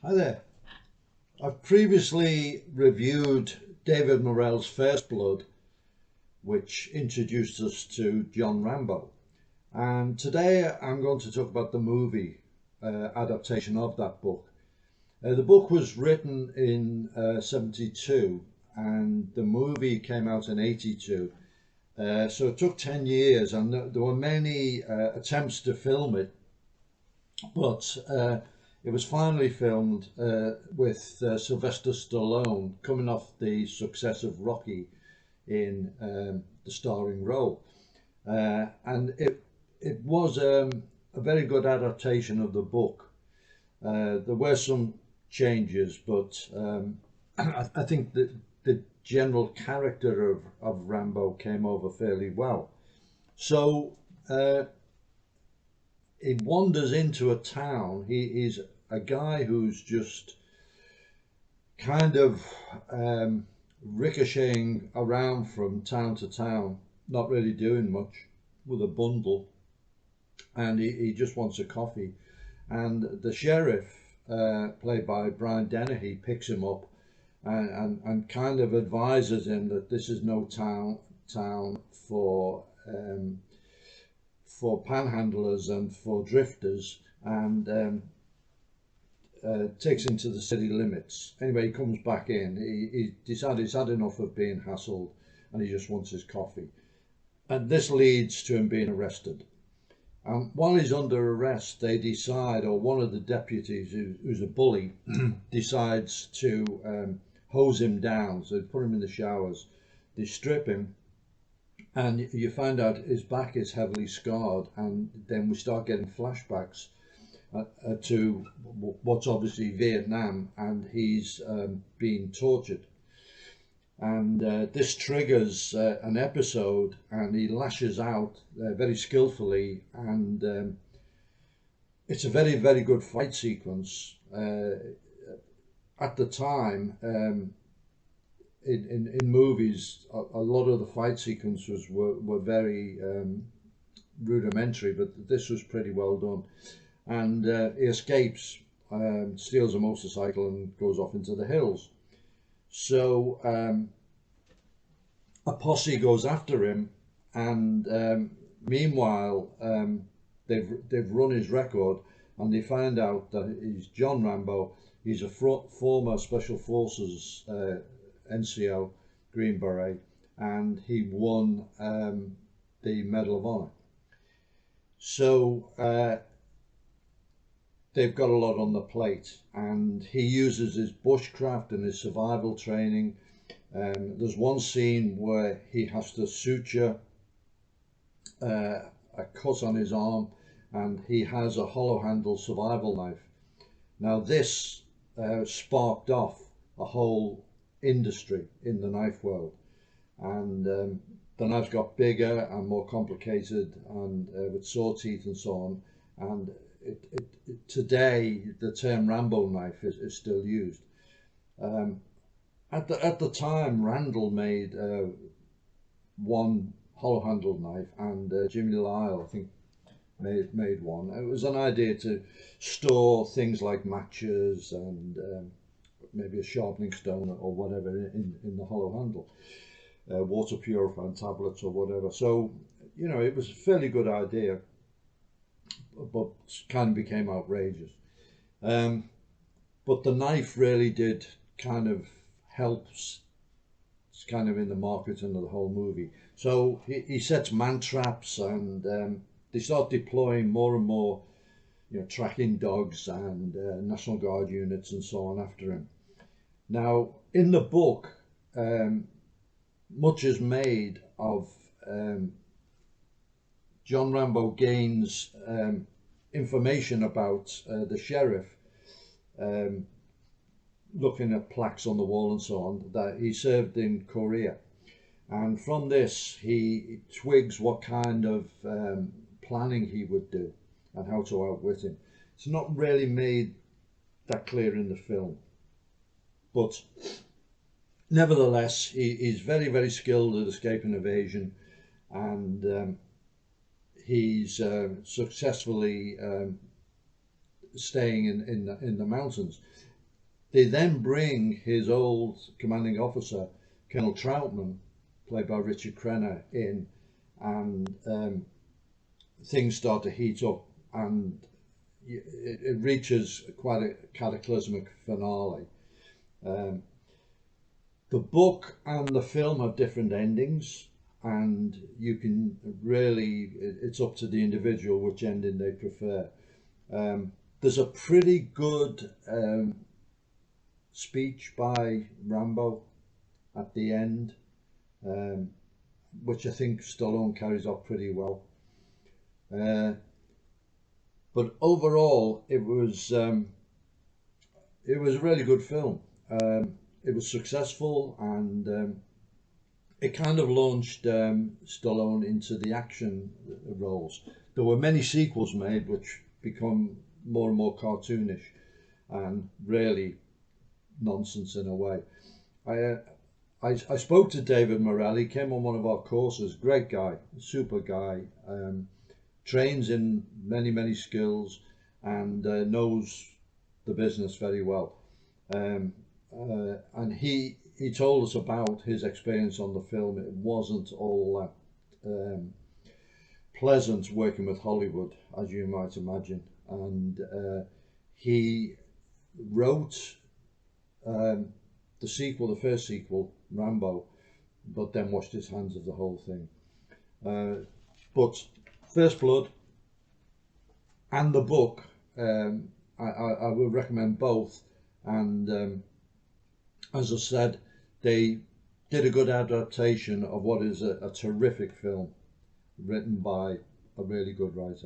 Hi there. I've previously reviewed David Morrell's First Blood, which introduced us to John Rambo. And today I'm going to talk about the movie adaptation of that book. The book was written in 72 and the movie came out in 82. So it took 10 years and there were many attempts to film it, but it was finally filmed with Sylvester Stallone coming off the success of Rocky in the starring role. And it was a very good adaptation of the book. There were some changes, but I think that the general character of Rambo came over fairly well. So he wanders into a town. He's a guy who's just kind of ricocheting around from town to town, not really doing much, with a bundle, and he just wants a coffee. And the sheriff, played by Brian Dennehy, picks him up and kind of advises him that this is no town for panhandlers and for drifters, and takes him to the city limits. Anyway, he comes back in. He decided he's had enough of being hassled and he just wants his coffee. And this leads to him being arrested. And while he's under arrest, they decide, or one of the deputies, who's a bully, decides to hose him down. So they put him in the showers, they strip him, and you find out his back is heavily scarred. And then we start getting flashbacks to what's obviously Vietnam, and he's being tortured. And this triggers an episode, and he lashes out very skillfully, and it's a very, very good fight sequence. At the time, in movies, a lot of the fight sequences were very rudimentary, but this was pretty well done. And he escapes, steals a motorcycle and goes off into the hills. So a posse goes after him, and meanwhile they've run his record, and they find out that he's John Rambo. He's a former Special Forces NCO, Green Beret, and he won the Medal of Honor. So they've got a lot on the plate, and he uses his bushcraft and his survival training. There's one scene where he has to suture a cut on his arm, and he has a hollow handle survival knife. Now this sparked off a whole industry in the knife world, and the knives got bigger and more complicated, and with saw teeth and so on. And today the term Rambo knife is still used. At the time, Randall made one hollow handled knife, and Jimmy Lyle, I think, made one. It was an idea to store things like matches and maybe a sharpening stone or whatever in the hollow handle, water purifying tablets or whatever. So it was a fairly good idea, but kind of became outrageous. But the knife really did kind of helps. It's kind of in the marketing of the whole movie. So he sets man traps, and they start deploying more and more, tracking dogs and National Guard units and so on after him. Now, in the book, much is made of John Rambo gains information about the sheriff, looking at plaques on the wall and so on, that he served in Korea. And from this, he twigs what kind of planning he would do and how to outwit him. It's not really made that clear in the film, but nevertheless, he's very, very skilled at escape and evasion, and he's successfully staying in the mountains. They then bring his old commanding officer, Colonel Troutman, played by Richard Crenna, in, and things start to heat up, and it reaches quite a cataclysmic finale. The book and the film have different endings, and you can really, it's up to the individual which ending they prefer. There's a pretty good speech by Rambo at the end, which I think Stallone carries off pretty well. But overall, it was a really good film. It was successful, and it kind of launched Stallone into the action roles. There were many sequels made which become more and more cartoonish and really nonsense in a way. I spoke to David Morrell. He came on one of our courses. Great guy, super guy. Trains in many skills, and knows the business very well. And he told us about his experience on the film. It wasn't all that pleasant working with Hollywood, as you might imagine. And he wrote the sequel, the first sequel, Rambo, but then washed his hands of the whole thing. But First Blood and the book, I would recommend both. And as I said, they did a good adaptation of what is a terrific film written by a really good writer.